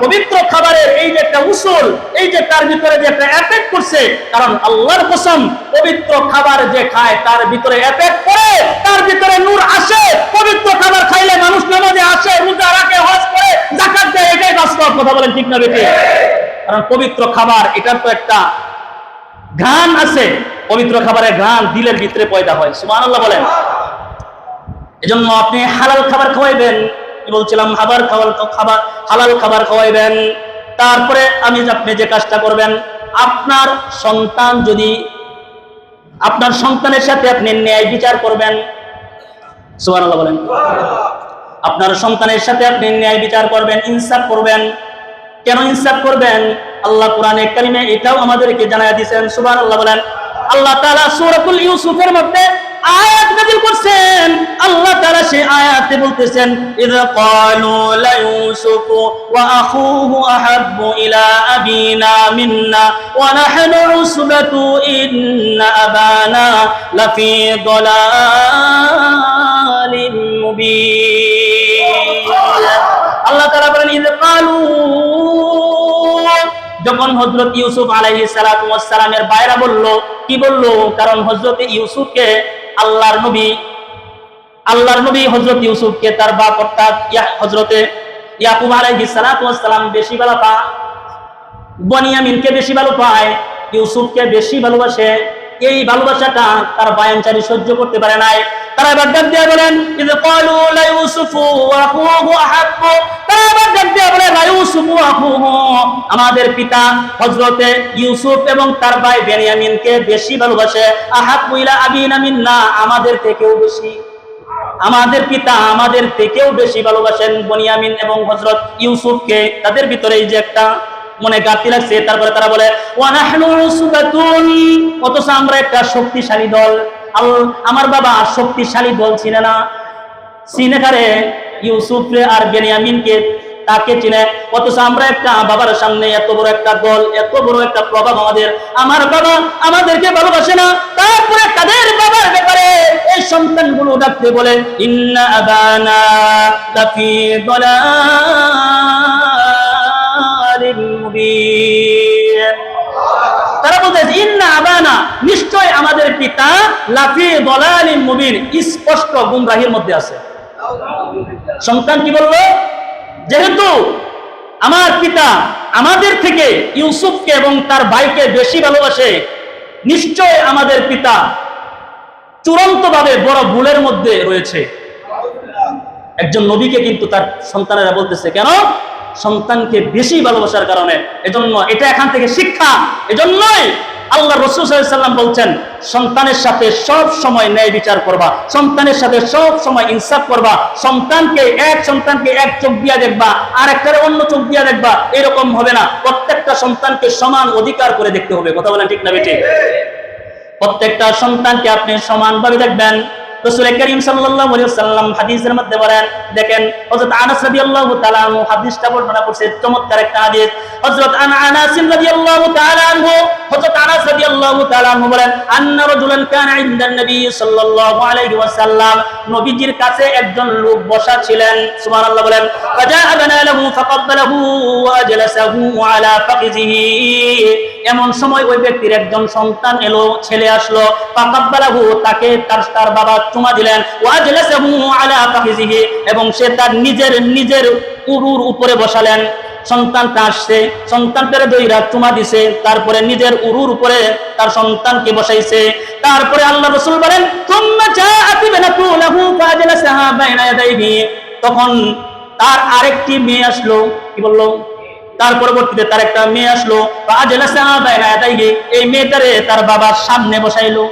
পবিত্র খাবারের এই যে একটা উসুল, এই যে তার ভিতরে যে একটা এফেক্ট করছে, কারণ আল্লাহর কসম, পবিত্র খাবার যে খায় তার ভিতরে এফেক্ট করে, তার ভিতরে নূর আসে। পবিত্র খাবার খাইলে মানুষ নামাজে আসে, রোজা রাখে, হজ করে, যাকাত দেয়, এটাই বাস্তব কথা, বলেন ঠিক না বেঠিক? কারণ পবিত্র খাবার, এটার তো একটা ঘ্রাণ আছে, পবিত্র খাবারের ঘ্রাণ দিলের ভিতরে পয়দা হয়, সুবহানাল্লাহ বলেন। এজন্য আপনি হালাল খাবার খাওয়াইবেন, বলছিলাম হালাল খাবার খাওয়াইবেন। তারপরে আপনি যে কাজটা করবেন, আপনার সন্তানের সাথে আপনি ন্যায় বিচার করবেন, সুবহানাল্লাহ বলেন। আপনার সন্তানের সাথে আপনি ন্যায় বিচার করবেন, ইনসাফ করবেন। কেন ইনসাফ করবেন? আল্লাহ কোরআনে কারীমে এটাও আমাদেরকে জানায় দিয়েছেন, সুবহানাল্লাহ বলেন। আল্লাহ তাআলা সূরাতুল ইউসুফের মধ্যে আয়াত নাযিল করছেন, আল্লাহ তাআলা সেই আয়াতে বলতেছেন, ইযা ক্বালু লা ইউসুফু ওয়া আখুহু আহাব্বু ইলা আবিনা মিন্না ওয়া নাহনু উসবাতু ইন্না আবানা লাফি দালালিন মুবিন। আল্লাহ তাআলা বলেন ইয ক্বালু, যখন হযরত ইউসুফ আলাইহিস সালাতু ওয়াস সালামের ভাইরা বলল, কি বলল? কারণ হযরত ইউসুফকে আল্লাহর নবী হযরত ইউসুফকে তার বাপ অর্থাৎ হযরতে ইয়াকুব আলাইহিস সালাতু ওয়াস সালাম বেশি ভালো পায়, বনিয়ামিনকে বেশি ভালো পায়, ইউসুফকে বেশি ভালোবাসে। এই ভালোবাসাটা তার বায়ানচারী সহ্য করতে পারে নাই। তারা এবার ডাক দিয়ে বলেন ইয ক্বালু লা ইউসুফু ওয়া আখুহু আহাব্বু, তারা এবার ডাক দিয়ে বলে লা ইউসুফু ওয়া আখুহু, আমাদের পিতা হযরতে ইউসুফ এবং তার ভাই বেনিয়ামিনকে বেশি ভালোবাসে। আহাব্বু ইলা আবিনা মিন্না, আমাদের থেকেও বেশি, আমাদের পিতা আমাদের থেকেও বেশি ভালোবাসেন বনিয়ামিন এবং হযরত ইউসুফকে। তাদের ভিতরে এই যে একটা মনে গাঁথি লাগছে। তারপরে তারা বলে ওয়া নাহনু উসবাতুন, অথচ আমরা একটা শক্তিশালী দল। আমার বাবা শক্তিশালী দল চিনে না, চিনে কারে? ইউসুফরে আর বেনিয়ামিনকে, তাকে চিনে। অথচ আমরা একটা বাবার সামনে এত বড় একটা দল, এত বড় একটা প্রভাব আমাদের, আমার বাবা আমাদেরকে ভালোবাসে না। তারপরে তাদের বাবার ব্যাপারে এই সন্তানগুলো ডাকতে বলে ইন্না আবানা লাফি দালালিন মুবিন। তারা বলতেছে ইন্না আবানা, নিশ্চয় আমাদের পিতা লাফি দালালিন মুবিন, স্পষ্ট গুমরাহির মধ্যে আছে। সন্তান কি বলল? যেহেতু আমার পিতা আমাদের থেকে ইউসুফকে এবং তার ভাইকে বেশি ভালোবাসে, নিশ্চয় আমাদের পিতা চূড়ান্তভাবে বড় ভুলের মধ্যে রয়েছে। একজন নবীকে কিন্তু তার সন্তানেরা বলতেছে, কেন? সন্তানকে বেশি ভালোবাসার কারণে। এজন্য এটা এখান থেকে শিক্ষা। এজন্যই আল্লাহ রাসূল সাল্লাল্লাহু আলাইহি ওয়াসাল্লাম বলছেন, সন্তানের সাথে সব সময় ন্যায় বিচার করবা, সন্তানের সাথে সব সময় ইনসাফ করবা। সন্তানকে এক চোখ দিয়া দেখবা, আর একটারে অন্য চোখ দিয়া দেখবা, এরকম হবে না। প্রত্যেকটা সন্তানকে সমান অধিকার করে দেখতে হবে। কথা বলেন ঠিক না বেঠিক? প্রত্যেকটা সন্তানকে আপনি সমানভাবে দেখবেন। রাসূল করিম সাল্লাল্লাহু আলাইহি ওয়াসাল্লাম হাদিসের মধ্যে বলেন, দেখেন হযরত আনাস রাদিয়াল্লাহু তাআলা আনহু হাদিসটা বর্ণনা করছে, চমৎকার একটা হাদিস। হযরত আনাস রাদিয়াল্লাহু তাআলা আনহু, হযরত আনাস রাদিয়াল্লাহু তাআলা আনহু বলেন, আন্না রাজুলান কানা ইনদান নবী সাল্লাল্লাহু আলাইহি ওয়াসাল্লাম, নবীজির কাছে একজন লোক বসা ছিলেন। সুবহানাল্লাহ বলেন। ফাজাআ বানালাহু ফাকাব্বালাহু ওয়া আজলাসাহু আলা ফাকিজিহি, এমন সময় ওই ব্যক্তির একজন সন্তান এলো, ছেলে আসলো। ফাকাব্বালাহু, তাকে তার বাবা চুমা দিলেন। ওয়া আজলাসাহু আলা ফাকিজিহি, এবং সে তার নিজের উরুর উপরে বসালেন। সন্তানটা আসছে, সন্তানটারে দইরা চুমা দিছে, তারপরে নিজের উরুর উপরে তার সন্তানকে বসাইছে। তারপরে আল্লাহ রাসূল বলেন, সুম্মা জাআত বিনাতু লাহু ফাজলাসাহা বাইনা ইয়াদাইহি, তখন তার আরেকটি মেয়ে আসলো। কি বললো? তার পরবর্তীতে তার একটা মেয়ে আসলো। ফাজলাসাহা বাইনা ইয়াদাইহি, এই মেয়েটারে তার বাবার সামনে বসাইলো।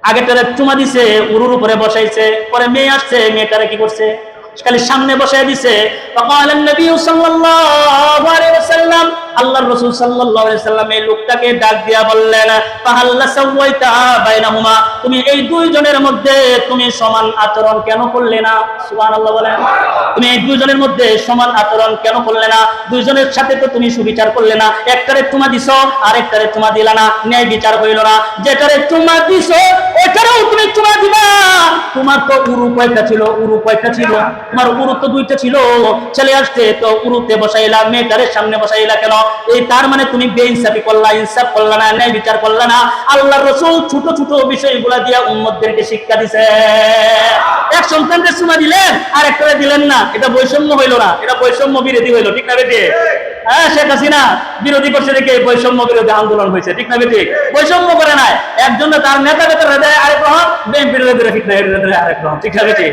আগেটারে চুমা দিছে, উরুর উপরে বসাইছে। পরে মেয়ে আসছে, মেয়েটারে কি করছে? খালি সামনে বসায় দিছে। ফাকালান নবী সাল্লাল্লাহু আলাইহি ওয়াসাল্লাম, আল্লাহর রাসূল সাল্লাল্লাহু আলাইহি ওয়াসাল্লাম এই লোকটাকে ডাক দিয়া বললেন, ফাহাল্লা সাওয়াইতা বাইনাহুমা, তুমি এই দুইজনের মধ্যে তুমি সমান আচরণ কেন করলে না? সুবহানাল্লাহ বলেন। তুমি এই দুইজনের মধ্যে সমান আচরণ কেন করলে না? দুইজনের সাথে তো তুমি সুবিচার করলে না। একটারে চুমা দিছো, আরেকটারে চুমা দিলা না, ন্যায় বিচার হইল না। যেটারে চুমা দিছো ওটারেও তুমি চুমা দিবা। তোমার তো উরু কয়টা ছিল? তোমার উরু তো দুইটা ছিল। ছেলে আসছে তো উরুতে বসাইলা, মেয়েটারে সামনে বসাইলা কেন? এই তার মানে তুমি বেইনসাফি করলা, ইনসাফ করলা না, ন্যায় বিচার করলা না। আল্লাহর রাসূল ছোট ছোট বিষয়গুলা দিয়া উম্মতদেরকে শিক্ষা দিছে। এক সন্তানকে চুমা দিলেন, আর একটারে দিলেন না, এটা বৈষম্য হইল না, এটা বৈষম্য বিরোধী হইল। ঠিক না বেটি? হ্যাঁ, শেখ হাসিনা বিরোধী করছে দেখে বৈষম্য বিরোধী আন্দোলন হয়েছে। ঠিক না বেটি? বৈষম্য করে নাই, একজন তার নেতা আরেক রকম, বিএনপির ঠিক না আরেক রকম। ঠিক না বেটি?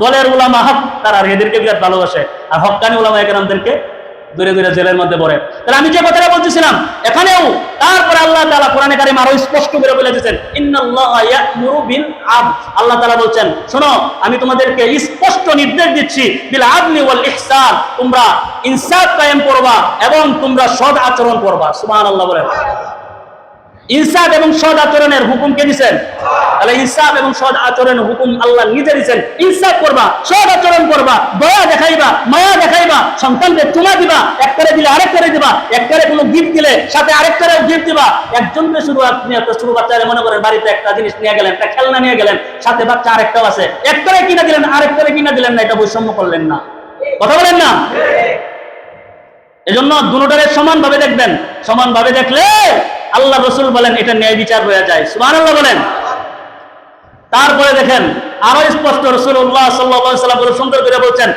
দলের উলামা হক, তারা এদেরকে বিরাট ভালোবাসে, আর হক্কানি উলামা একরামদেরকে দূরে দূরে জেলের মধ্যে পড়ে। তাহলে আমি যে কথাটা বলতেছিলাম, এখানেও তারপরে আল্লাহ তাআলা কোরআনে কারীম আরো স্পষ্ট করে বলে দিয়েছেন, ইন্নাল্লাহা ইয়া'মুরু বিল আদল। আল্লাহ তাআলা বলছেন, শোনো আমি তোমাদেরকে স্পষ্ট নির্দেশ দিচ্ছি, বিল আদলি ওয়াল ইহসান, তোমরা ইনসাফ কায়েম করবা এবং তোমরা সৎ আচরণ করবা। সুবহানাল্লাহ বলেন। ইনসাফ এবং সৎ আচরণের হুকুম কে দিয়েছেন? তাহলে ইনসাফ এবং সৎ আচরণের হুকুম আল্লাহ নিজে দিয়েছেন। ইনসাফ করবা, সৎ আচরণ করবা, দয়া দেখাইবা, মায়া দেখাইবা, সন্তানকে চুমা দিবা, একটারে দিলে আরেকটারে দিবা, একটারে কোনো গিফট দিলে সাথে আরেকটারে গিফট দিবা। একজনকে শুধু আপনি একটা ছোট বাচ্চারে মনে করেন বাড়িতে একটা জিনিস নিয়ে গেলেন, একটা খেলনা নিয়ে গেলেন, সাথে বাচ্চা আরেকটাও আছে, একটারে কিনা দিলেন আরেকটারে কিনা দিলেন না, এটা বৈষম্য করলেন না? কথা বলেন না? এজন্য দুটোটারে সমানভাবে দেখবেন। সমানভাবে দেখলে আল্লাহ রাসূল বলেন এটা ন্যায় বিচার হয়ে যায়। সুবহানাল্লাহ বলেন। তারপরে দেখেন আরো স্পষ্ট রাসূলুল্লাহ সাল্লাল্লাহু আলাইহি ওয়াসাল্লাম বলে সুন্দর করে বলছেন,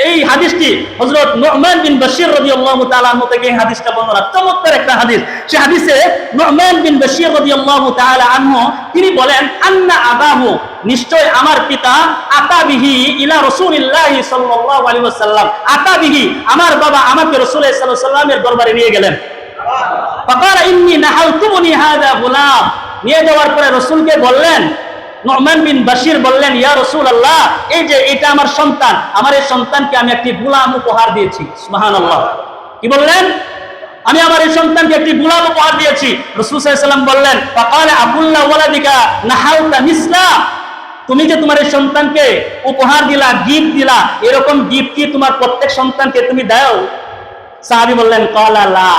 এই হাদিসটি হযরত নু'মান বিন বাশির রাদিয়াল্লাহু তাআলা আনহু থেকে এই হাদিসটা বর্ণনা, চমৎকার একটা হাদিস। সেই হাদিসে নু'মান বিন বাশির রাদিয়াল্লাহু তাআলা আনহু তিনি বলেন, আন্না আবাহু, নিশ্চয় আমার পিতা, আতাবিহি ইলা রাসূলিল্লাহি সাল্লাল্লাহু আলাইহি ওয়াসাল্লাম, আতাবিহি আমার বাবা আমাকে রাসূলুল্লাহ সাল্লাল্লাহু আলাইহি ওয়াসাল্লামের দরবারে নিয়ে গেলেন। ফাকালা ইন্নী নাহালতুনি হাযা গুলাম, নিয়ে যাওয়ার পরে রাসূলকে বললেন, নু'মান বিন বাশির বললেন, ইয়া রাসূলুল্লাহ, এই যে এটা আমার সন্তান, আমার এই সন্তানকে আমি একটি গোলাম উপহার দিয়েছি। সুবহানাল্লাহ। কি বললেন? আমি আমার এই সন্তানকে একটি গোলাম উপহার দিয়েছি। রাসূল সাল্লাল্লাহু আলাইহি ওয়াসাল্লাম বললেন, ফাকালা আবুল্লাহ ওয়ালাদিকা নাহালতা মিসলা, তুমি যে তোমার এই সন্তানকে উপহার দিলা, গিফট দিলা, এরকম গিফট কি তোমার প্রত্যেক সন্তানকে তুমি দাও? সাহাবী বললেন, ক্বালা লা,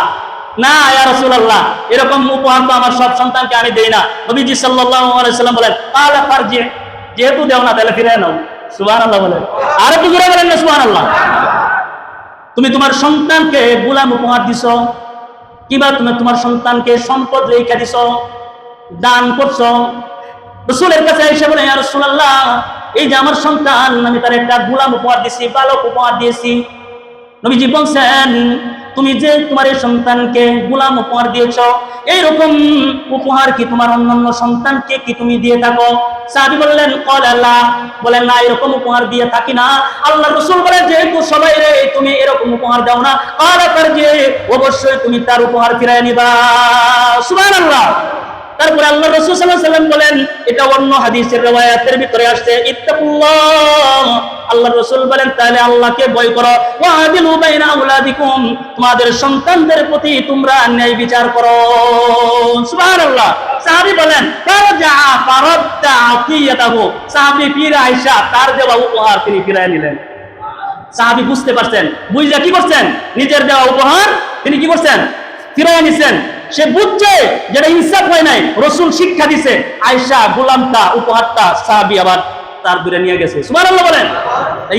না ইয়া রাসূলুল্লাহ, এরকম উপহার তো আমার সব সন্তানকে আমি দেই না। নবীজি সাল্লাল্লাহু আলাইহি ওয়াসাল্লাম বলেন, ক্বালা ফারজি, যেহেতু দেও না তাহলে ফিরিয়ে নাও। সুবহানাল্লাহ বলেন। আর একটু জোরে বলেন না সুবহানাল্লাহ। তুমি তোমার সন্তানকে গোলাম উপহার দিছো, কিবা তুমি তোমার সন্তানকে সম্পদ রেখে দিছো, দান করছো। রাসূলের কাছে এসে বলে, ইয়া রাসূলুল্লাহ, এই যে আমার সন্তান, আমি তার একটা গোলাম উপহার দিয়েছি, বালক উপহার দিয়েছি। নবীজি বলছেন, তুমি যে তোমার এই সন্তানকে গোলাম উপহার দিয়েছো, এইরকম উপহার কি তোমার অন্যান্য সন্তানকে কি তুমি দিয়ে থাকো? সাহাবী বললেন, ক্বালা লা, বলেন না, এরকম উপহার দিয়ে থাকি না। আল্লাহর রাসূল বলেন, যেহেতু সবাই রে তুমি এরকম উপহার দাও না, ক্বালা ফারজি, অবশ্যই তুমি তার উপহার ফিরিয়ে নিবা। সুবহানাল্লাহ। তারপরে আল্লাহ রাসূল সাল্লাল্লাহু আলাইহি ওয়াসাল্লাম বলেন, এটা অন্য হাদিসের riwayat-এর ভিতরে আসছে, ইত্তাকুল্লাহ, আল্লাহর রাসূল বলেন, তাহলে আল্লাহকে ভয় করো, ওয়াদিলু বাইনা আওলাদিকুম, তোমাদের সন্তানদের প্রতি তোমরা ন্যায় বিচার করো। সুবহানাল্লাহ। সাহাবী বলেন, ফারজা ফারাদ্দা আতিয়াতাহু, সাহাবী ফিরে আয়েশা তার দেওয়া উপহার তিনি ফিরিয়ে নিলেন। সাহাবী বুঝতে পারছেন, বুঝা কি করছেন, নিজের দেওয়া উপহার তিনি কি করছেন, ফিরিয়ে নিছেন। সে বুঝছে যেটা ইনসাফ হয় নাই, রাসূল শিক্ষা দিছে, আয়েশা গোলামটা উপহারটা সাহাবী আবার তার দূরে নিয়ে গেছে। সুবহানাল্লাহ বলেন।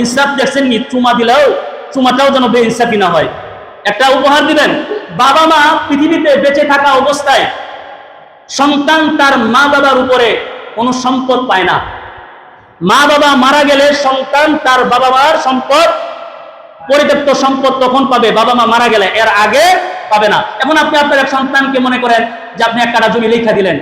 ইনসাফ দেখছেন নি? চুমা দিলেও চুমাটাও যেন বেইনসাফি না হয়। একটা উপহার দিবেন, বাবা মা পৃথিবীতে বেঁচে থাকা অবস্থায় সন্তান তার মা বাবার উপরে কোনো সম্পদ পায় না। মা বাবা মারা গেলে সন্তান তার বাবা মার সম্পদ, পরিত্যক্ত সম্পদ তখন পাবে বাবা মা মারা গেলে, এর আগে পাবে না। এখন আপনি আপনার এক সন্তানকে মনে করেন যে আপনি একটা জমি লেখা দিলেন,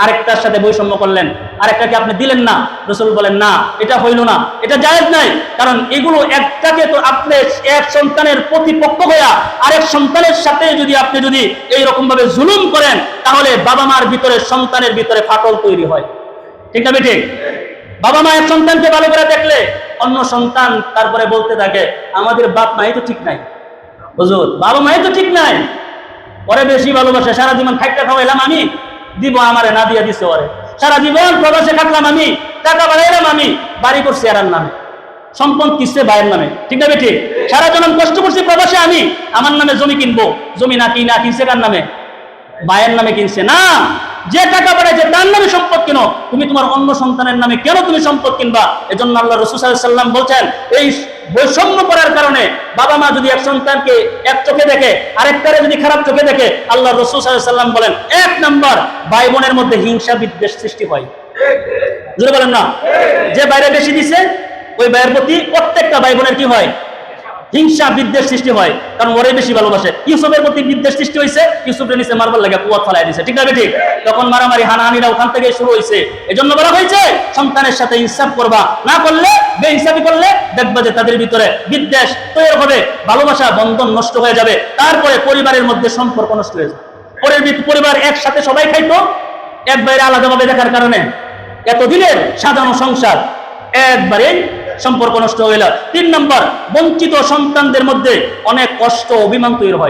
আরেকটার সাথে বৈষম্য করলেন, আরেকটাকে আপনি দিলেন না। রাসূল বলেন, না, এটা হইল না, এটা জায়েজ নাই। কারণ এগুলো একটাকে তো আপনি এক সন্তানের প্রতিপক্ষ হইয়া আরেক সন্তানের সাথে আপনি যদি এইরকম ভাবে জুলুম করেন, তাহলে বাবা মার ভিতরে সন্তানের ভিতরে ফাটল তৈরি হয়। ঠিক না ঠিক? বাবা মা এক সন্তানকে ভালো করে দেখলে অন্য সন্তান তারপরে বলতে থাকে, আমাদের বাপ মাই তো ঠিক নাই, হুজুর বাবা মাই তো ঠিক নাই, ওরে বেশি ভালোবাসে, সারা জীবন খাইতে খাওয়াইলাম আমি, দিব আমারে না দিয়া দিছে ওরে, সারা জীবন প্রবাসে খাটলাম আমি, টাকা বাড়াইলাম আমি, বাড়ি করছি এরার নামে, সম্পদ কিনছে ভাইয়ের নামে। ঠিক না ঠিক? সারা জীবন কষ্ট করছি প্রবাসে আমি, আমার নামে জমি কিনবো, জমি না কিনছে কার নামে? ভাইয়ের নামে কিনছে। না, যে টাকা বাড়াইছে তার নামে সম্পদ কিনো, তুমি তোমার অন্য সন্তানের নামে কেন তুমি সম্পদ কিনবা? এজন্য আল্লাহ রাসূল সাল্লাল্লাহু আলাইহি ওয়াসাল্লাম বলছেন, এই বৈষম্য করার কারণে বাবা মা যদি এক সন্তানকে এক চোখে দেখে, আরেকটারে যদি খারাপ চোখে দেখে, আল্লাহ রাসূল সাল্লাল্লাহু আলাইহি ওয়াসাল্লাম বলেন, এক নাম্বার ভাই বোনের মধ্যে হিংসা বিদ্বেষ সৃষ্টি হয়। জোরে বলেন না? যে বাইরে বেশি দিছে ওই ভাইয়ের প্রতি প্রত্যেকটা ভাই বোনের কি হয়? হিংসা বিদ্বেষ সৃষ্টি হয়, কারণ ওরে বেশি ভালোবাসে। ইউসুফের প্রতি বিদ্বেষ সৃষ্টি হয়েছে, ইউসুফের নিচে মারবার লাগে কুয়াত ফেলাই দিছে। ঠিক না ঠিক? তখন মারামারি হানাহানিরা ওখান থেকে শুরু হয়েছে। এজন্য বলা হয়েছে সন্তানের সাথে ইনসাফ করবা, না করলে বেইনসাফি করলে দেখবা যে তাদের ভিতরে বিদ্বেষ তৈরি হবে, ভালোবাসা বন্ধন নষ্ট হয়ে যাবে, তারপরে পরিবারের মধ্যে সম্পর্ক নষ্ট হয়ে যাবে। পরিবার একসাথে সবাই খাইতো, এক বাইরে আলাদাভাবে দেখার কারণে এতদিনের সাজানো সংসার একবারে সম্পর্ক নষ্ট হয়ে গেল। 3 নম্বর, বঞ্চিত সন্তানদের মধ্যে অনেক কষ্ট অভিমান তৈরি হয়।